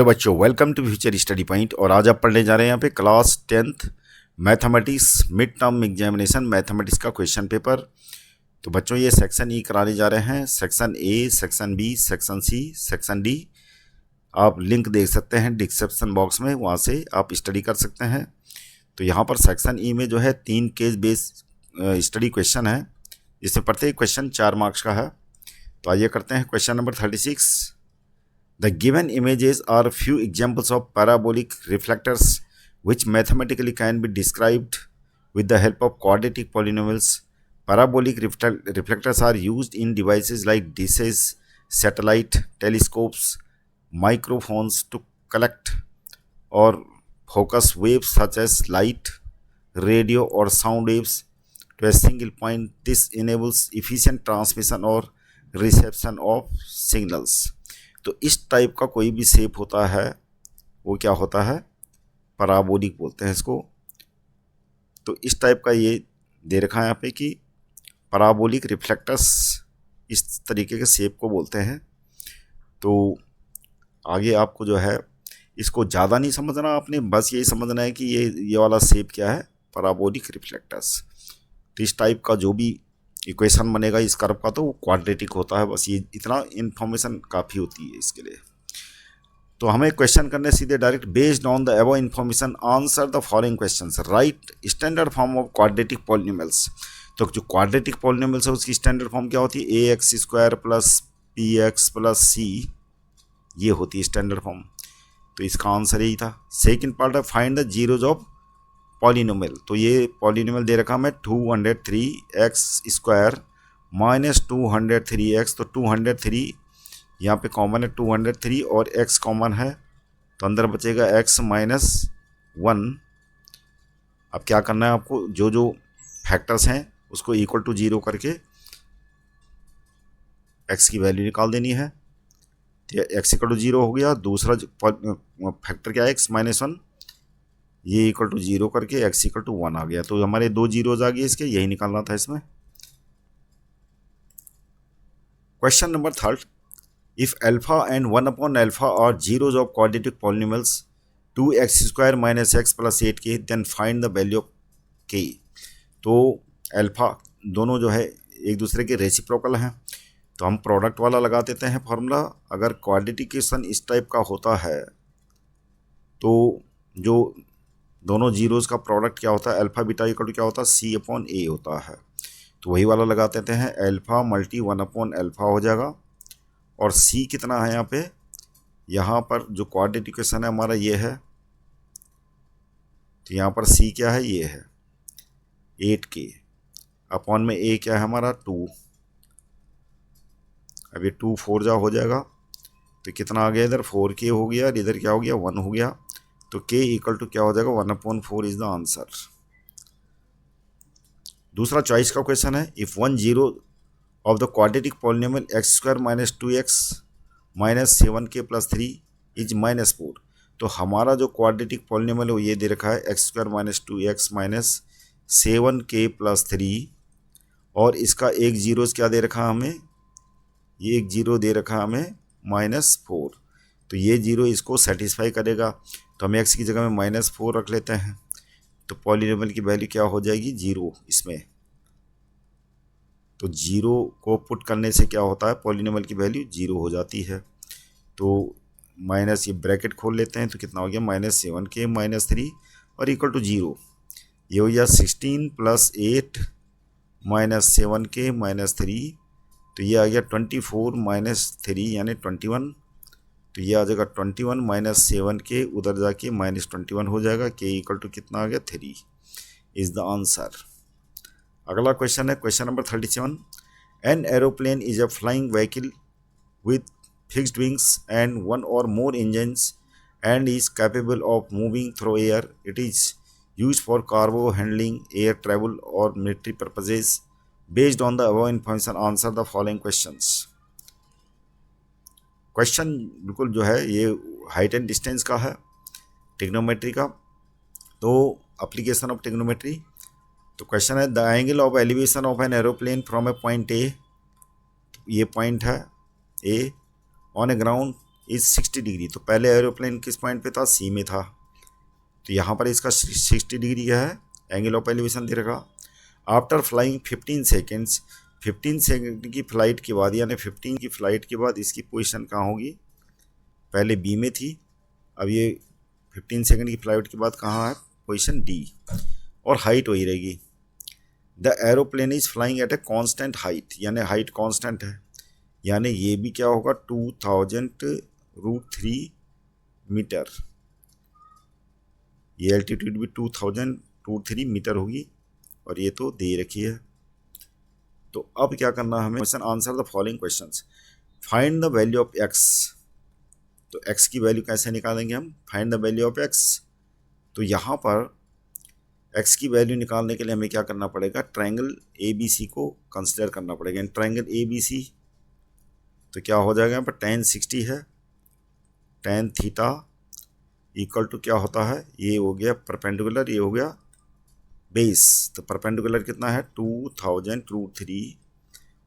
तो बच्चों welcome to future study point. और आज आप पढ़ने जा रहे हैं यहाँ पे class 10th mathematics mid term examination mathematics का क्वेश्चन पेपर। तो बच्चों ये सेक्शन ई कराने जा रहे हैं, section A, section B, section C, section D. आप लिंक देख सकते हैं डिस्क्रिप्शन बॉक्स में, वहाँ से आप स्टडी कर सकते हैं। तो यहाँ पर सेक्शन ई में जो है 3 केस बेस्ड स्टडी क्वेश्चन है, जिसमें प्रत्येक क्वेश्चन 4 मार्क्स का है। तो आइए करते हैं question number 36। The given images are few examples of parabolic reflectors which mathematically can be described with the help of quadratic polynomials. Parabolic reflectors are used in devices like dishes, satellite, telescopes, microphones to collect or focus waves such as light, radio or sound waves to a single point. This enables efficient transmission or reception of signals. तो इस type का कोई भी shape होता है वो क्या होता है, पैराबोलिक बोलते हैं इसको। तो इस टाइप का ये दे रखा है यहाँ पे कि पैराबोलिक रिफ्लेक्टर्स इस तरीके के शेप को बोलते हैं। तो आगे आपको जो है इसको ज़्यादा नहीं समझना, आपने बस यही समझना है कि ये वाला शेप क्या है, पैराबोलिक रिफ्लेक्टर्स। तो इस टाइप का जो भी इक्वेशन बनेगा इस कर्व का तो वो क्वाड्रेटिक होता है। बस ये इतना इन्फॉर्मेशन काफ़ी होती है इसके लिए। तो हमें क्वेश्चन करने सीधे direct. Based on the above information answer the following questions. Right standard form of quadratic polynomials. तो जो क्वाड्रेटिक पॉलिनोमियल्स है उसकी स्टैंडर्ड फॉर्म क्या होती है, ax² plus px plus c, ये होती है स्टैंडर्ड फॉर्म। तो इसका आंसर यही था। सेकेंड पार्ट है find the zeros of polynomial. तो ये पॉलिनोमियल दे रखा मैं 203x² माइनस 203x। तो 203 यहाँ पे कॉमन है, 203 और x कॉमन है, तो अंदर बचेगा x माइनस 1। अब क्या करना है आपको, जो जो फैक्टर्स हैं उसको इक्वल टू 0 करके x की वैल्यू निकाल देनी है। तो x इक्वल टू 0 हो गया। दूसरा फैक्टर क्या है, x माइनस 1, ये इक्वल टू 0 करके x इक्वल टू 1 आ गया। तो हमारे 2 जीरोज आ गए इसके, यही निकालना था इसमें। Question number 3। If alpha and 1 upon alpha are zeros of quadratic polynomials 2x² minus x plus 8k, then find the value of k। तो अल्फा दोनों जो है एक दूसरे के रेसिप्रोकल हैं, तो हम प्रोडक्ट वाला लगा देते हैं फॉर्मूला। अगर क्वाड्रेटिकेशन इस टाइप का होता है तो जो दोनों जीरोज़ का प्रोडक्ट क्या होता है, अल्फ़ा बीटा इक्वल टू क्या होता है, c/a होता है। तो वही वाला लगा देते हैं, अल्फ़ा मल्टी 1/अल्फ़ा हो जाएगा। और c कितना है यहाँ पर जो क्वाड्रेटिक इक्वेशन है हमारा ये है, तो यहाँ पर c क्या है, ये है 8k अपॉन में a क्या है हमारा 2। अब ये 2 4 जा हो जाएगा, तो कितना आ गया इधर 4k हो गया और इधर क्या हो गया 1 हो गया। तो k इक्वल टू क्या हो जाएगा 1/4 इज द आंसर। दूसरा चॉइस का क्वेश्चन है। If 1 zero of the quadratic polynomial x² minus 2x minus 7k plus 3 is minus 4। तो हमारा जो क्वाड्रेटिक पॉलिनोमियल है वो ये दे रखा है x² minus 2x minus 7k plus 3, और इसका एक जीरोज क्या दे रखा हमें, ये एक जीरो दे रखा हमें -4। तो ये जीरो इसको सेटिस्फाई करेगा, तो हम x की जगह में -4 रख लेते हैं। तो पॉलिनोमियल की वैल्यू क्या हो जाएगी, 0 इसमें। तो 0 को पुट करने से क्या होता है, पॉलिनोमियल की वैल्यू 0 हो जाती है। तो माइनस ये ब्रैकेट खोल लेते हैं, तो कितना हो गया -7k माइनस 3 और इक्वल टू 0। ये हो गया 16 प्लस 8 माइनस 7k माइनस 3, तो ये आ गया 24 माइनस 3 यानी 21। तो ये आ जाएगा 21 माइनस 7k, उधर जाके -21 हो जाएगा। k इक्वल टू कितना आ गया 3 इज़ द आंसर। अगला क्वेश्चन है question number 37। An aeroplane is a flying vehicle with fixed wings and 1 or more engines and is capable of moving through air. It is used for cargo handling, air travel or military purposes. Based on the above information, answer the following questions. Question बिल्कुल जो है ये height and distance का है, trigonometry का। तो application of trigonometry. तो question है the angle of elevation of an aeroplane from a point A, ये पॉइंट है A, on a ground is 60 degree. तो पहले एरोप्लेन किस पॉइंट पे था, सी में था, तो यहाँ पर इसका 60 डिग्री क्या है, एंगल ऑफ एलिवेशन दे रखा। आफ्टर फ्लाइंग 15 सेकेंड्स, 15 सेकेंड की फ़्लाइट के बाद, यानी 15 की फ़्लाइट के बाद इसकी पोजीशन कहाँ होगी, पहले बी में थी, अब ये 15 सेकेंड की फ़्लाइट के बाद कहाँ है, पोजीशन डी, और हाइट वही रहेगी। The aeroplane is flying eight a constant height, यानी हाइट कांस्टेंट है, यानी ये भी क्या होगा 2000√3 मीटर, ये एल्टीट्यूड भी 2000√3 मीटर होगी, और ये तो दे रखी है। तो अब क्या करना है हमें, question answer the following questions. Find the value of x, तो एक्स की वैल्यू कैसे निकालेंगे हम, find the value of x. तो यहाँ पर एक्स की वैल्यू निकालने के लिए हमें क्या करना पड़ेगा, ट्रायंगल ए बी सी को कंसिडर करना पड़ेगा। ट्रायंगल ए बी सी तो क्या हो जाएगा, यहाँ पर tan 60 है, tan थीटा इक्वल टू क्या होता है, ये हो गया परपेंडिकुलर, ये हो गया बेस। तो परपेंडिकुलर कितना है 2000√3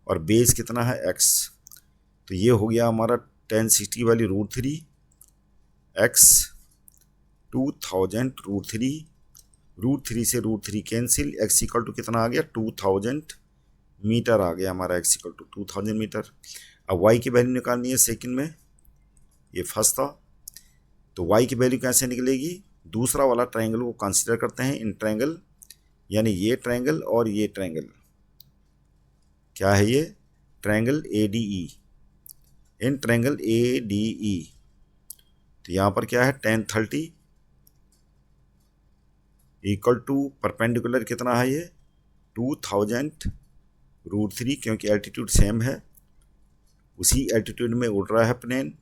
और बेस कितना है x, तो ये हो गया हमारा tan 60 की वैल्यू √3 x 2000√3, √3 से √3 कैंसिल, x इक्वल टू कितना आ गया 2000 मीटर आ गया हमारा, x इक्वल टू 2000 मीटर। अब y की वैल्यू निकालनी है सेकंड में, ये फर्स्ट था, तो y की वैल्यू कैसे निकलेगी, दूसरा वाला ट्रायंगल को कंसीडर करते हैं। इन ट्रायंगल यानी ये ट्रायंगल और ये ट्रायंगल, क्या है ये triangle ADE, in triangle ADE, तो यहाँ पर क्या है tan 30 इक्वल टू परपेंडिकुलर कितना है ये 2000√3, क्योंकि एल्टीट्यूड सेम है, उसी एल्टीट्यूड में उड़ रहा है प्लेन,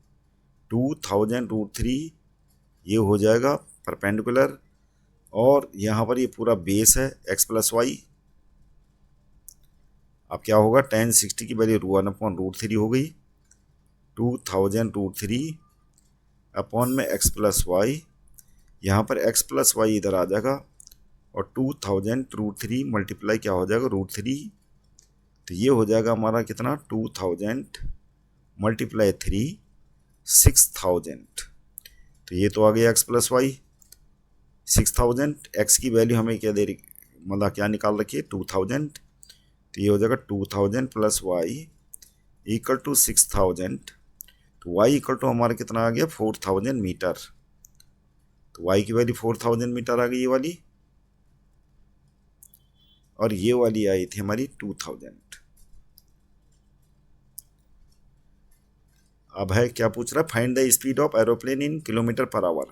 2000√3 ये हो जाएगा परपेंडिकुलर, और यहाँ पर ये पूरा बेस है x + y। अब क्या होगा tan 60 की वैल्यू 1/√3 हो गई, 2000√3 अपॉन में x + y, यहाँ पर x + y इधर आ जाएगा, और 2000√3 मल्टीप्लाई क्या हो जाएगा √3, तो ये हो जाएगा हमारा कितना 2000 × 3 6000, तो ये तो आ गया x + y 6000, x की वैल्यू हमें क्या दे रही, मतलब क्या निकाल रखी है 2000, तो ये हो जाएगा 2000 + y इक्वल टू 6000, तो y इक्वल टू हमारा कितना आ गया 4000 मीटर, तो y की वैल्यू 4000 मीटर आ गई ये वाली, और ये वाली आई थी हमारी 2000। अब है क्या पूछ रहा है, find the speed of aeroplane in km/h।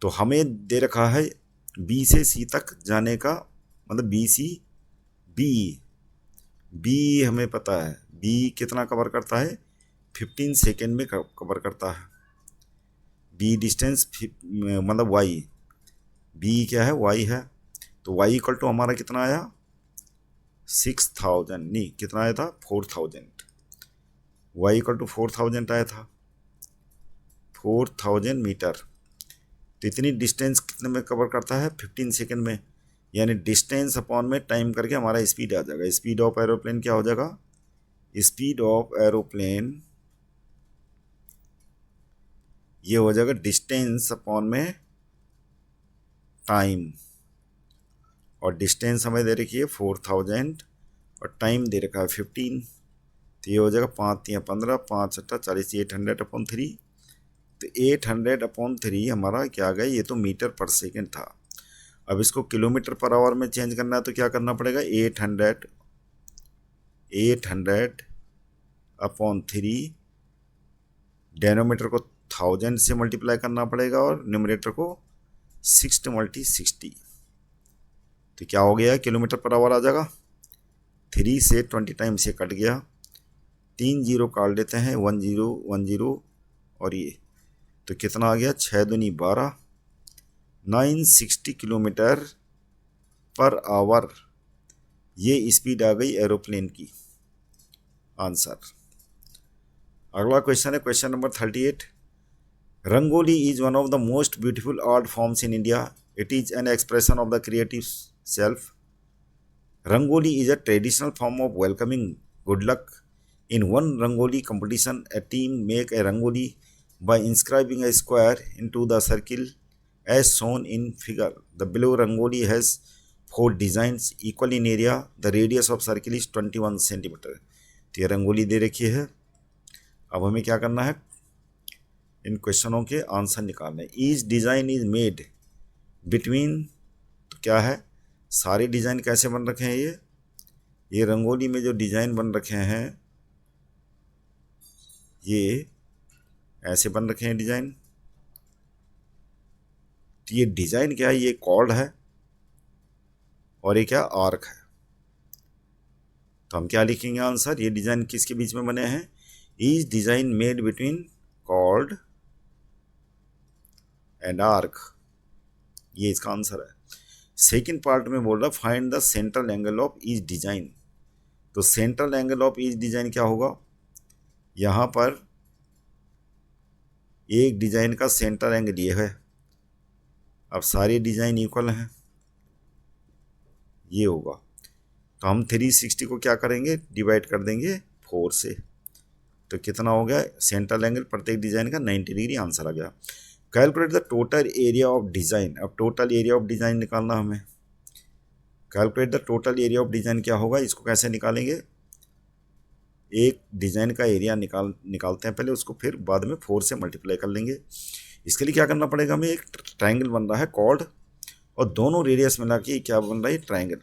तो हमें दे रखा है बी से सी तक जाने का, मतलब बी सी बी हमें पता है बी कितना कवर करता है 15 सेकेंड में कवर करता है, बी डिस्टेंस मतलब वाई, बी क्या है वाई है, तो वाई इक्वल टू हमारा कितना आया 6000, नहीं कितना आया था 4000, वाई इक्वल टू 4000 आया था, 4000 मीटर। तो इतनी डिस्टेंस कितने में कवर करता है 15 सेकेंड में, यानी डिस्टेंस अपॉन में टाइम करके हमारा स्पीड आ जाएगा। स्पीड ऑफ एरोप्लेन क्या हो जाएगा, स्पीड ऑफ एरोप्लेन ये हो जाएगा डिस्टेंस अपॉन में टाइम, और डिस्टेंस हमें दे रखी है 4000 और टाइम दे रखा है 15, तो ये हो जाएगा 5 × 15 5 × 40 800/3, तो 800/3 हमारा क्या आ गया, ये तो मीटर पर सेकेंड था। अब इसको km/h में चेंज करना है, तो क्या करना पड़ेगा 800/3 डेनोमीटर को 1000 से मल्टीप्लाई करना पड़ेगा, और न्यूमरेटर को 6 × 60, तो क्या हो गया km/h आ जाएगा, 3 से 20 टाइम से कट गया, 3 जीरो काट लेते हैं 1 0 1 0, और ये तो कितना आ गया 6 दूनी 12, 960 km/h, ये स्पीड आ गई एरोप्लेन की। आंसर। अगला क्वेश्चन है question number 38। Rangoli is one of the most beautiful art forms in India, it is an expression of the creative self. Rangoli is a traditional form of welcoming good luck. In one Rangoli competition, a team make a Rangoli by inscribing a square into the circle as shown in figure. The below rangoli has 4 designs equal in area. The radius of circle is 21 centimeter. तो ये रंगोली दे रखी है। अब हमें क्या करना है, इन क्वेश्चनों के आंसर निकालने। Each design is made between, तो क्या है, सारे डिज़ाइन कैसे बन रखे हैं, ये रंगोली में जो डिज़ाइन बन रखे हैं ये ऐसे बन रखे हैं डिज़ाइन। तो ये डिज़ाइन क्या है, ये कॉर्ड है और ये क्या, आर्क है। तो हम क्या लिखेंगे आंसर, ये डिज़ाइन किसके बीच में बने हैं, each design made between chord and arc, ये इसका आंसर है। सेकेंड पार्ट में बोल रहा find the central angle of each design. तो central angle of each design क्या होगा, यहाँ पर एक डिज़ाइन का सेंटर एंगल ये है। अब सारे डिज़ाइन इक्वल हैं, ये होगा। तो हम 360 को क्या करेंगे, डिवाइड कर देंगे 4 से। तो कितना हो गया, सेंट्रल एंगल प्रत्येक डिज़ाइन का 90 डिग्री, आंसर आ गया। Calculate the total area of design. अब टोटल एरिया ऑफ डिज़ाइन निकालना हमें। Calculate the total area of design क्या होगा, इसको कैसे निकालेंगे, एक डिज़ाइन का एरिया निकालते हैं पहले, उसको फिर बाद में 4 से मल्टीप्लाई कर लेंगे। इसके लिए क्या करना पड़ेगा हमें, एक ट्राइंगल बन रहा है कॉर्ड और दोनों रेडियस मिला के क्या बन रहा है, ट्राइंगल,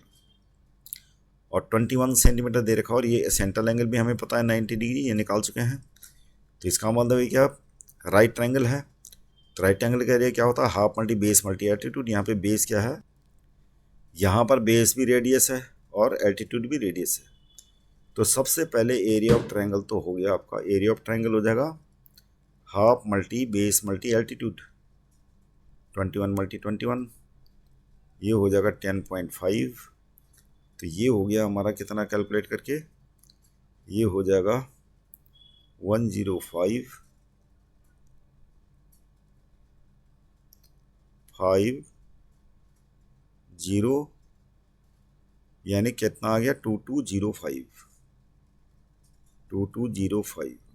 और 21 सेंटीमीटर दे रखा, और ये सेंट्रल एंगल भी हमें पता है 90 डिग्री, ये निकाल चुके हैं। तो इसका मतलब है क्या, राइट ट्राइंगल है। तो राइट एंगल का एरिया क्या होता है, half multi base multi altitude. यहाँ पे बेस क्या है, यहाँ पर बेस भी रेडियस है और एल्टीट्यूड भी रेडियस है। तो सबसे पहले एरिया ऑफ ट्राइंगल तो हो गया आपका, एरिया ऑफ ट्राइंगल हो जाएगा half multi base multi altitude, 21 multi 21, ये हो जाएगा 10.5। तो ये हो गया हमारा कितना, कैलकुलेट करके ये हो जाएगा 10550, यानी कितना आ गया, 2205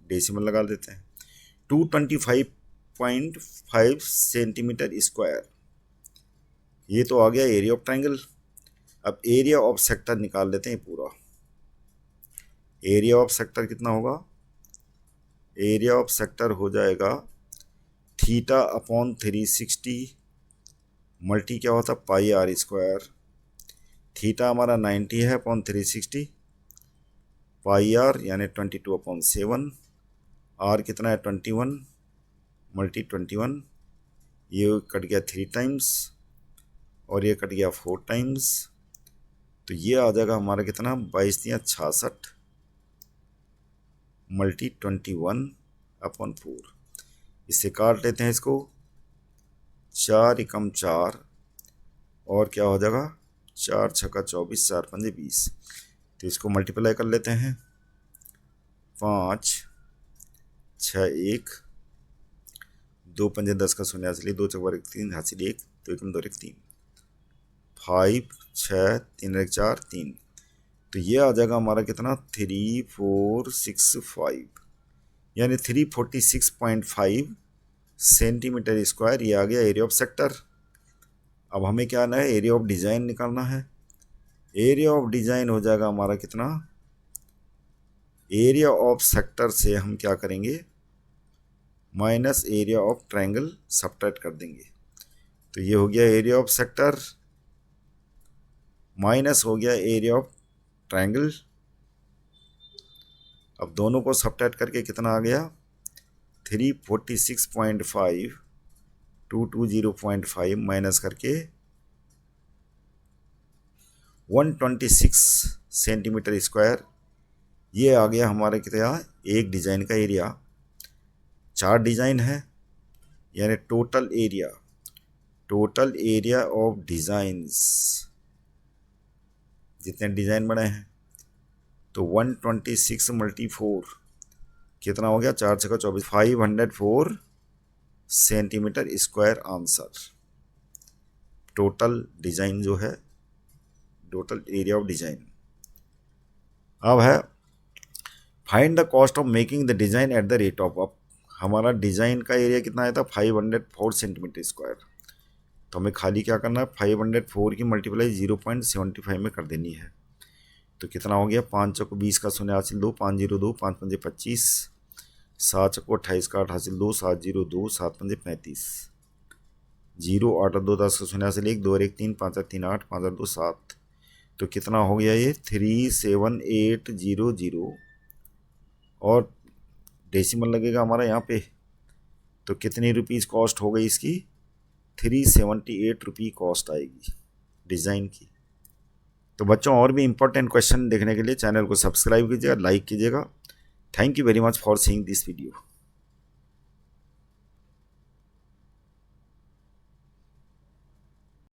डेसिमल लगा देते हैं, 225.5 सेंटीमीटर स्क्वायर। ये तो आ गया एरिया ऑफ ट्राइंगल। अब एरिया ऑफ सेक्टर निकाल लेते हैं पूरा। एरिया ऑफ सेक्टर कितना होगा, एरिया ऑफ सेक्टर हो जाएगा थीटा अपॉन 360 मल्टी क्या होता, पाई आर स्क्वायर। थीटा हमारा 90 है अपॉन 360, पाई आर यानी 22/7, आर कितना है 21 मल्टी 21, ये कट गया 3 टाइम्स और ये कट गया 4 टाइम्स। तो ये आ जाएगा हमारा कितना, 22×66 मल्टी 21/4। इससे काट लेते हैं इसको, 4 एकम 4 और क्या हो जाएगा, 4 छक्का 24, 4 पंजे 20। तो इसको मल्टीप्लाई कर लेते हैं, 5 6 1, 2 पंजे 10 का शून्य हासिल, 2 चौका 3 हासिल 1, 2 एकम 2 3, 5 6 3 1 4 3। तो ये आ जाएगा हमारा कितना, 3465, यानी 346.5 सेंटीमीटर स्क्वायर। ये आ गया एरिया ऑफ सेक्टर। अब हमें क्या आना है, एरिया ऑफ डिज़ाइन निकालना है। एरिया ऑफ डिज़ाइन हो जाएगा हमारा कितना, एरिया ऑफ सेक्टर से हम क्या करेंगे, minus area of triangle subtract कर देंगे। तो ये हो गया एरिया ऑफ सेक्टर माइनस हो गया एरिया ऑफ ट्रायंगल। अब दोनों को सब्ट्रैक्ट करके कितना आ गया, 346.5 220.5 माइनस करके 126 सेंटीमीटर स्क्वायर। ये आ गया हमारे कितना, एक डिज़ाइन का एरिया। 4 डिज़ाइन है यानी टोटल एरिया ऑफ डिज़ाइंस, जितने डिज़ाइन बने हैं, तो 126 मल्टी 4 कितना हो गया, 4 छक्का 24, 504 centimetre square answer. Total design जो है, टोटल एरिया ऑफ डिज़ाइन। अब है find the cost of making the design at the rate of. अब हमारा डिज़ाइन का एरिया कितना आया था 504 सेंटीमीटर स्क्वायर। तो हमें खाली क्या करना है, 504 की मल्टीप्लाई 0.75 में कर देनी है। तो कितना हो गया, 5 चौको 20 का 0 हासिल 2, 5 0 2, 5 पंजे 25, 7 चौको 28 का 8 हासिल 2, 7 0 2, 7 पंजे 35, 0 8 2 10 का 0 हासिल 1, 2 1 3, 5 3 8, 5 2 7। तो कितना हो गया ये 37800 और डेसिमल लगेगा हमारा यहाँ पे। तो कितनी रुपीज़ कॉस्ट हो गई इसकी, 378 रुपये कॉस्ट आएगी डिज़ाइन की। तो बच्चों और भी इंपॉर्टेंट क्वेश्चन देखने के लिए चैनल को सब्सक्राइब कीजिएगा, लाइक कीजिएगा। Thank you very much for seeing this video.